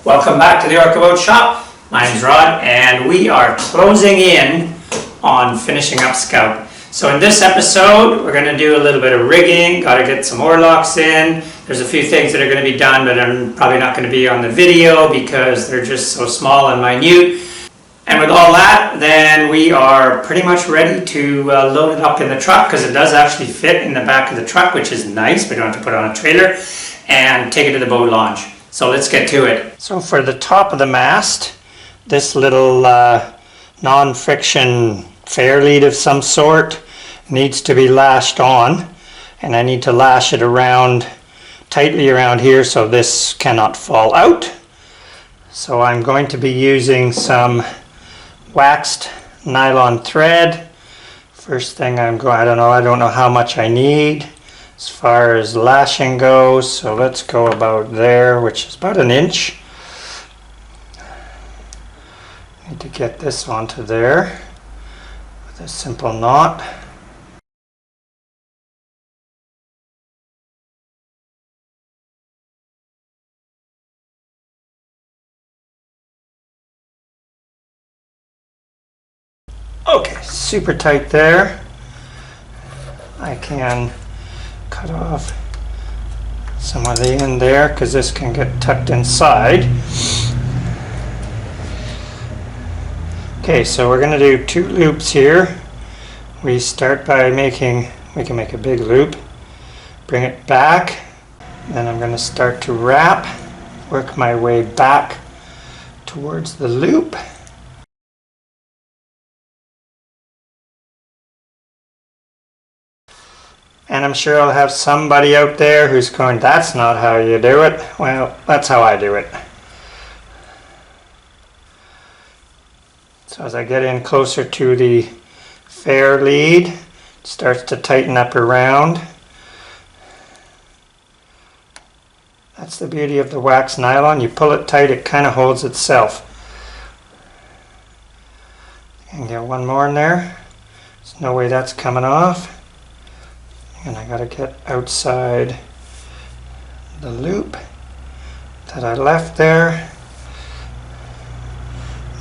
Welcome back to the Orca Shop. My name's Rod and we are closing in on finishing up Scout. So in this episode we're going to do a little bit of rigging, got to get some Oarlocks in. There's a few things that are going to be done but I'm probably not going to be on the video because they're just so small and minute. And with all that, then we are pretty much ready to load it up in the truck because it does actually fit in the back of the truck, which is nice. We don't have to put it on a trailer, and take it to the boat launch. So let's get to it. So for the top of the mast, this little non-friction fair lead of some sort needs to be lashed on, and I need to lash it around tightly around here so this cannot fall out. So I'm going to be using some waxed nylon thread. First thing I don't know how much I need as far as lashing goes, so let's go about there, which is about 1 inch. Need to get this onto there with a simple knot. Okay, super tight there. I can cut off some of the end there because this can get tucked inside. Okay, so we're going to do 2 loops here. We start by we can make a big loop, bring it back, then I'm going to start to wrap, work my way back towards the loop. And I'm sure I'll have somebody out there who's going, that's not how you do it. Well, that's how I do it. So as I get in closer to the fair lead, it starts to tighten up around. That's the beauty of the wax nylon. You pull it tight, it kind of holds itself. And get one more in there. There's no way that's coming off. And I got to get outside the loop that I left there.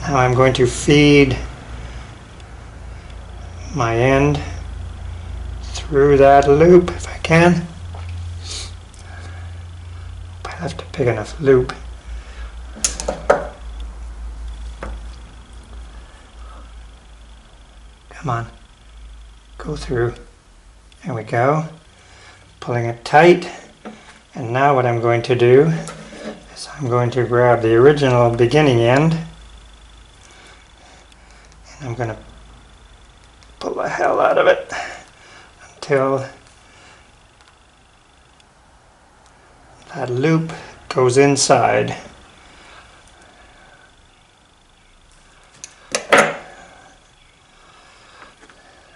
Now I'm going to feed my end through that loop if I can. Hope I left a big enough loop. Come on, go through. There we go, pulling it tight. And now what I'm going to do is I'm going to grab the original beginning end and I'm going to pull the hell out of it until that loop goes inside.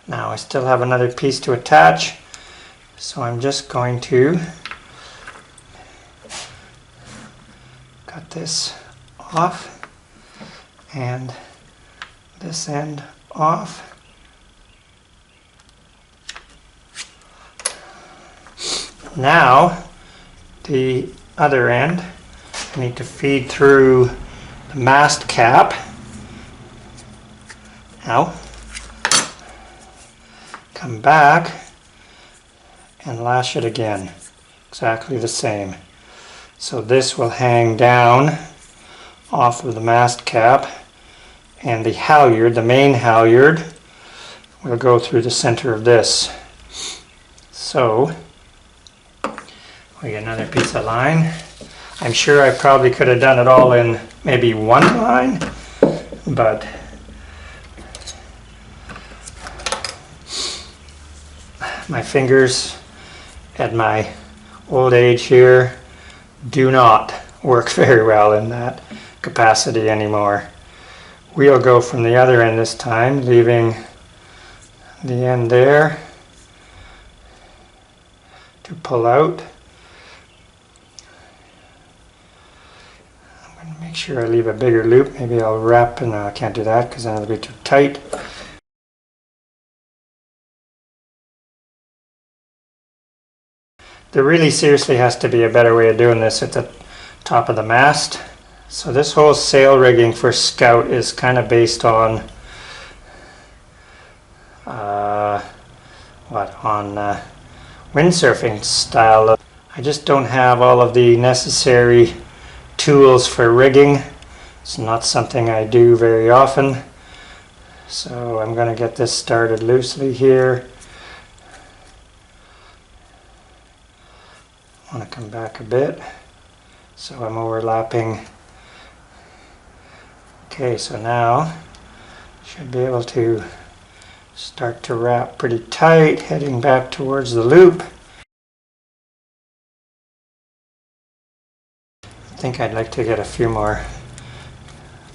Now I still have another piece to attach, so I'm just going to cut this off and this end off. Now the other end I need to feed through the mast cap. Now come back and lash it again, exactly the same. So this will hang down off of the mast cap, and the halyard, the main halyard, will go through the center of this. So we get another piece of line. I'm sure I probably could have done it all in maybe one line, but my fingers at my old age here do not work very well in that capacity anymore. We'll go from the other end this time, leaving the end there to pull out. I'm going to make sure I leave a bigger loop. Maybe I'll wrap, and I can't do that because then it'll be too tight. There really seriously has to be a better way of doing this at the top of the mast. So this whole sail rigging for Scout is kind of based on windsurfing style. I just don't have all of the necessary tools for rigging. It's not something I do very often. So I'm going to get this started loosely here. I want to come back a bit so I'm overlapping. Okay, so now should be able to start to wrap pretty tight, heading back towards the loop. I think I'd like to get a few more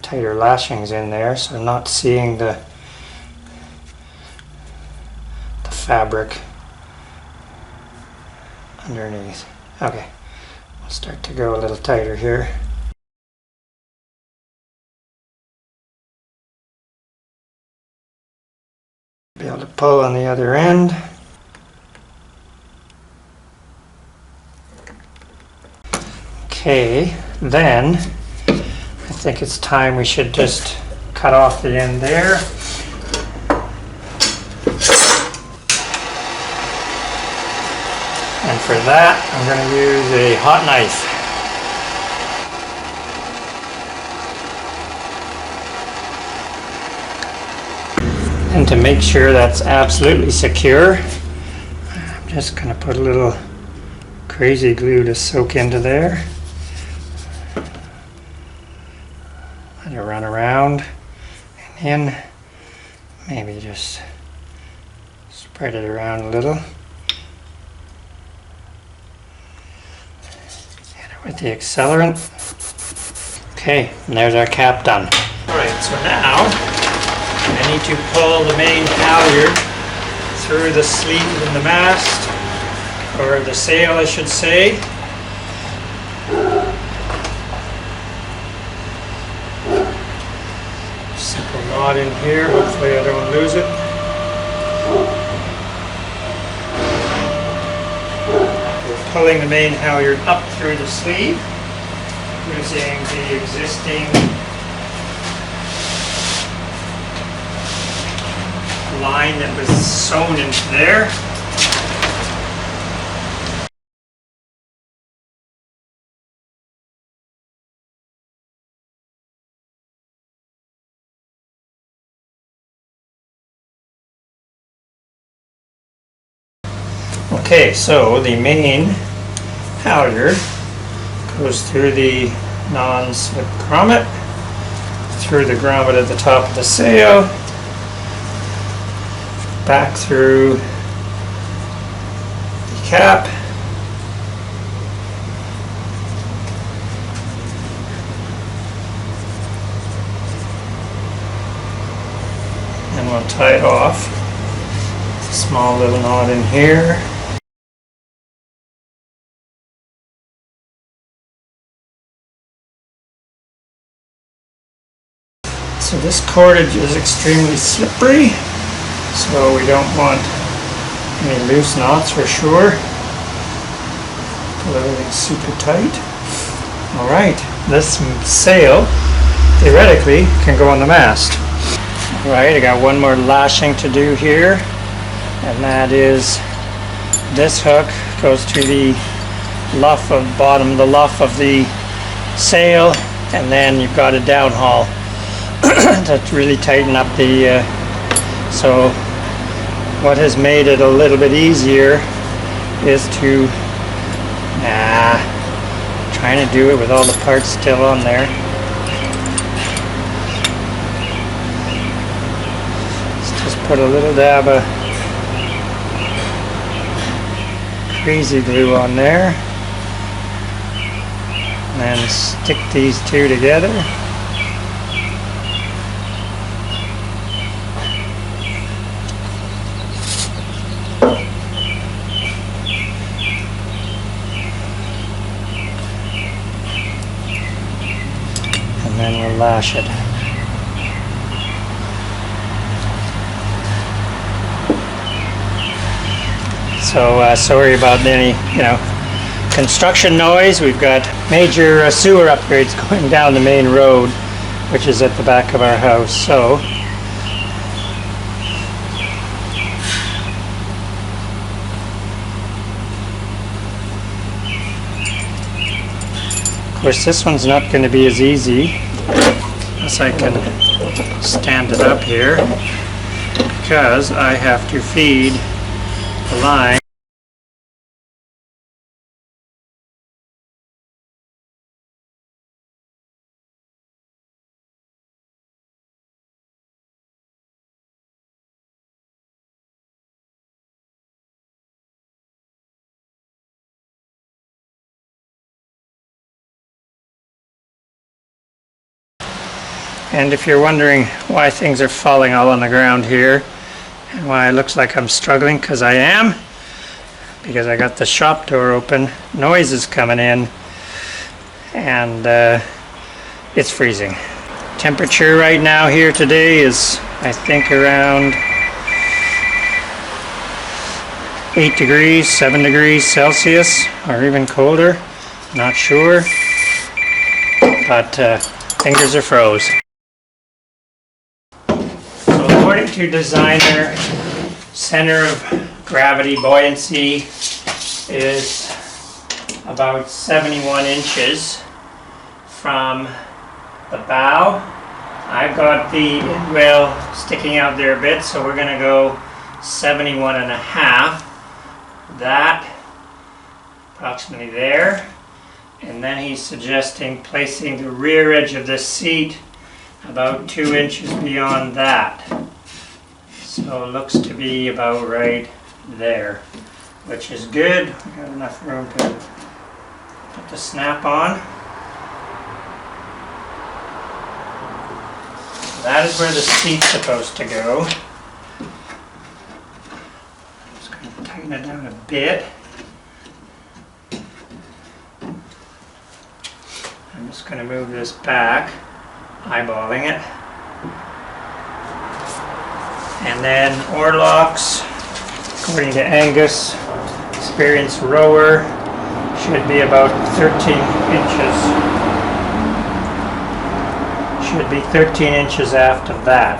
tighter lashings in there so I'm not seeing the fabric underneath. Okay, I'll start to go a little tighter here. Be able to pull on the other end. Okay, then I think it's time we should just cut off the end there. And for that, I'm going to use a hot knife. And to make sure that's absolutely secure, I'm just going to put a little crazy glue to soak into there. Let it run around and then maybe just spread it around a little. Hit it with the accelerant. Okay, and there's our cap done. Alright, so now I need to pull the main halyard through the sleeve in the mast, or the sail I should say. Simple knot in here, hopefully I don't lose it. We're pulling the main halyard up through the sleeve using the existing line that was sewn into there. Okay, so the main halyard goes through the non-slip grommet, through the grommet at the top of the sail, back through the cap, and we'll tie it off. A small little knot in here. So this cordage is extremely slippery, so we don't want any loose knots for sure. Pull everything super tight. Alright, this sail theoretically can go on the mast. Alright, I got one more lashing to do here, and that is this hook goes to the luff of bottom, the luff of the sail, and then you've got a downhaul to really tighten up the so what has made it a little bit easier is to trying to do it with all the parts still on there. Let's just put a little dab of crazy glue on there and then stick these two together. And then we'll lash it. So sorry about any, construction noise. We've got major sewer upgrades going down the main road, which is at the back of our house. So of course this one's not going to be as easy as I can stand it up here, because I have to feed the line. And if you're wondering why things are falling all on the ground here, and why it looks like I'm struggling, because I am, because I got the shop door open, noise is coming in, and it's freezing. Temperature right now here today is, I think, around 8 degrees, 7 degrees Celsius, or even colder, not sure, but fingers are froze. According to designer, center of gravity buoyancy is about 71 inches from the bow. I've got the rail sticking out there a bit, so we're going to go 71 and a half. That approximately there. And then he's suggesting placing the rear edge of the seat about 2 inches beyond that. So it looks to be about right there, which is good. We got enough room to put the snap on. So that is where the seat's supposed to go. I'm just going to tighten it down a bit. I'm just going to move this back, eyeballing it. And then Oarlocks, according to Angus, experienced rower, should be about 13 inches. Should be 13 inches after that.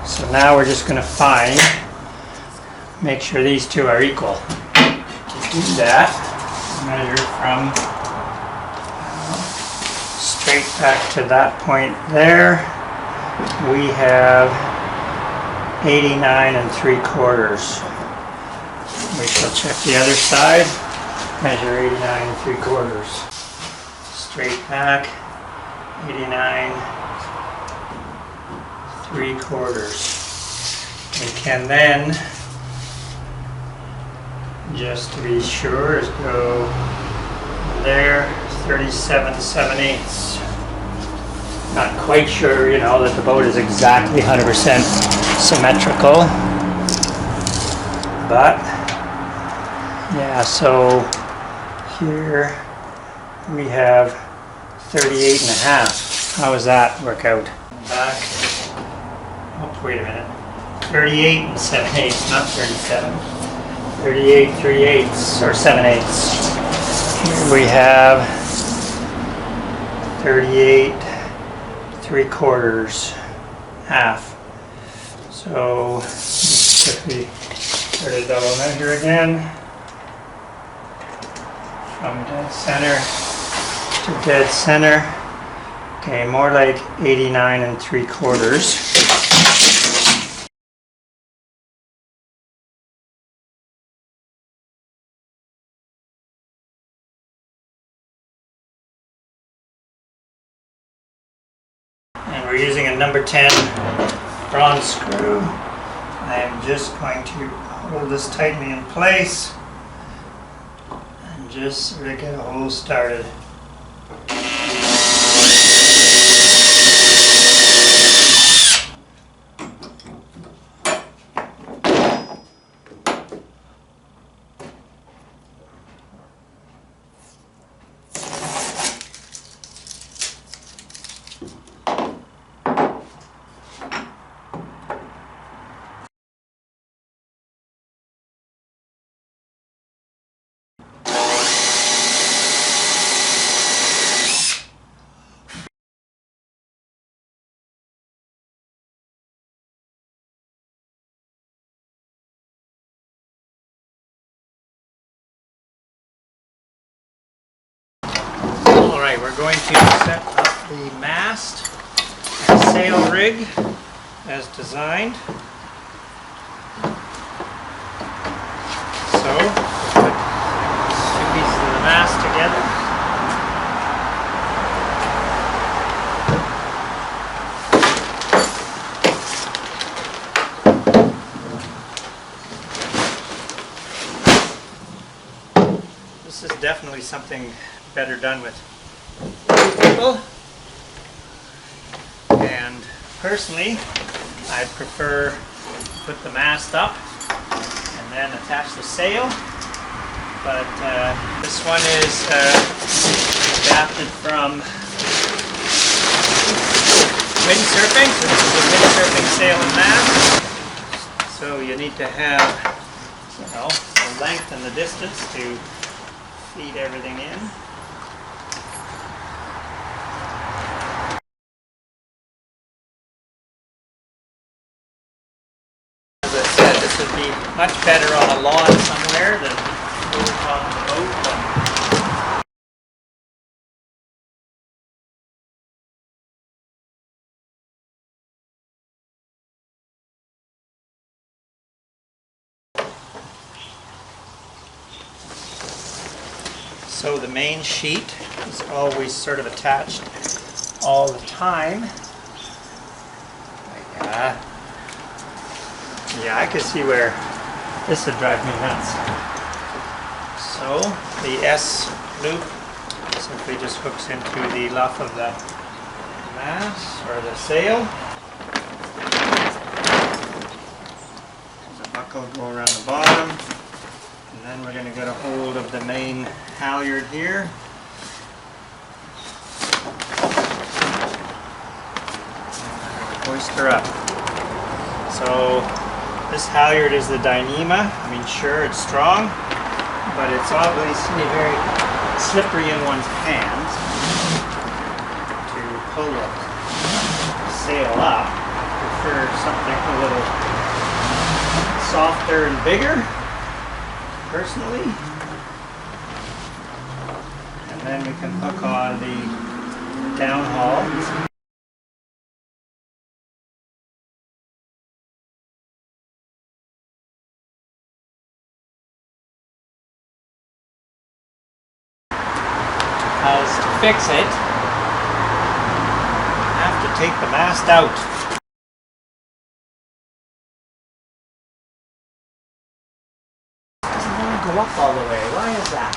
So now we're just going to make sure these two are equal. To do that, measure from straight back to that point there. We have 89 3/4. We shall check the other side. Measure 89 3/4. Straight back, 89 3/4. We can then, just to be sure, go there, 37 7/8. Not quite sure, you know, that the boat is exactly 100% symmetrical, but yeah, so here we have 38 and a half. How does that work out? Back, oh, wait a minute, 38 7/8, not 37, 38 3/8 or 7/8. Here we have 38 3/4, half. So just quickly put a double measure again from dead center to dead center. Okay, more like 89 3/4. And we're using a number 10 bronze screw. I am just going to hold this tightly in place and just sort of get a hole started. we're going to set up the mast and sail rig as designed. So, we'll put two pieces of the mast together. This is definitely something better done with people. And personally, I prefer to put the mast up and then attach the sail. But this one is adapted from windsurfing. So this is a windsurfing sail and mast. So you need to have, the length and the distance to feed everything in. As I said, this would be much better on a lawn somewhere than over on the boat. So the main sheet is always sort of attached all the time. Yeah, I could see where this would drive me nuts. So the S loop simply just hooks into the luff of the mast or the sail. There's a buckle go around the bottom. And then we're going to get a hold of the main halyard here. Hoist her up. So this halyard is the Dyneema. I mean, sure, it's strong, but it's obviously very slippery in one's hands. To pull the sail up, I prefer something a little softer and bigger, personally. And then we can hook on the downhaul. Because to fix it, I have to take the mast out. It doesn't want to go up all the way. Why is that?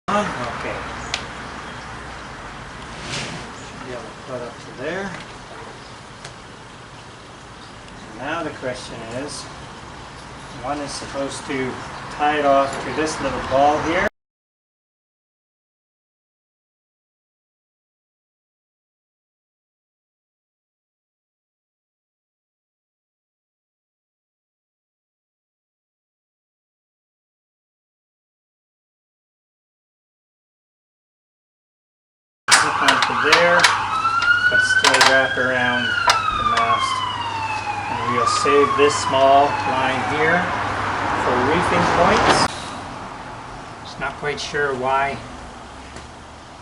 Okay. Should be able to put up to there. So now the question is, one is supposed to tie it off to this little ball here. Hook onto there, but still wrap around the mast. And we'll save this small line here for reefing points. Just not quite sure why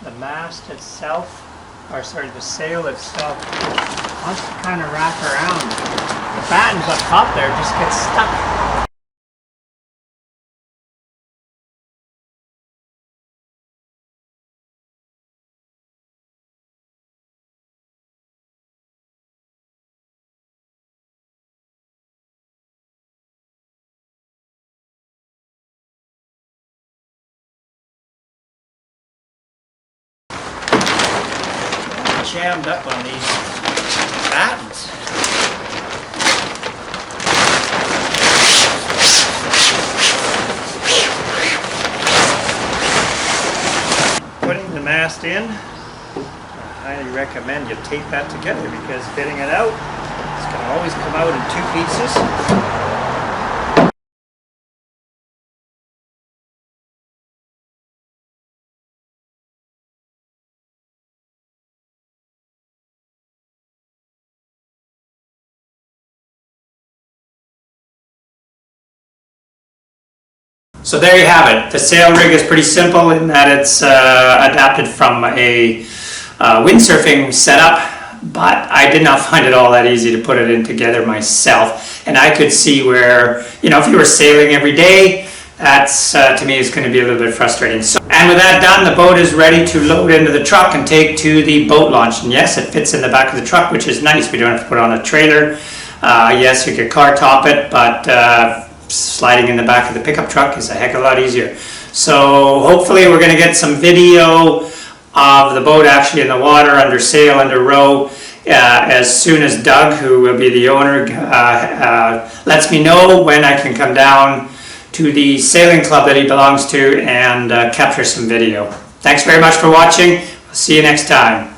the mast itself, or sorry, the sail itself wants to kind of wrap around. The battens up top there just get stuck. Jammed up on these battens. Putting the mast in, I highly recommend you tape that together because fitting it out, it's going to always come out in 2 pieces. So there you have it. The sail rig is pretty simple in that it's adapted from a windsurfing setup, but I did not find it all that easy to put it in together myself. And I could see where, you know, if you were sailing every day, that's to me is going to be a little bit frustrating. So, and with that done, the boat is ready to load into the truck and take to the boat launch. And yes, it fits in the back of the truck, which is nice. We don't have to put it on a trailer. Yes, you could car top it, but sliding in the back of the pickup truck is a heck of a lot easier. So hopefully we're going to get some video of the boat actually in the water, under sail, under row, as soon as Doug, who will be the owner, lets me know when I can come down to the sailing club that he belongs to and capture some video. Thanks very much for watching. I'll see you next time.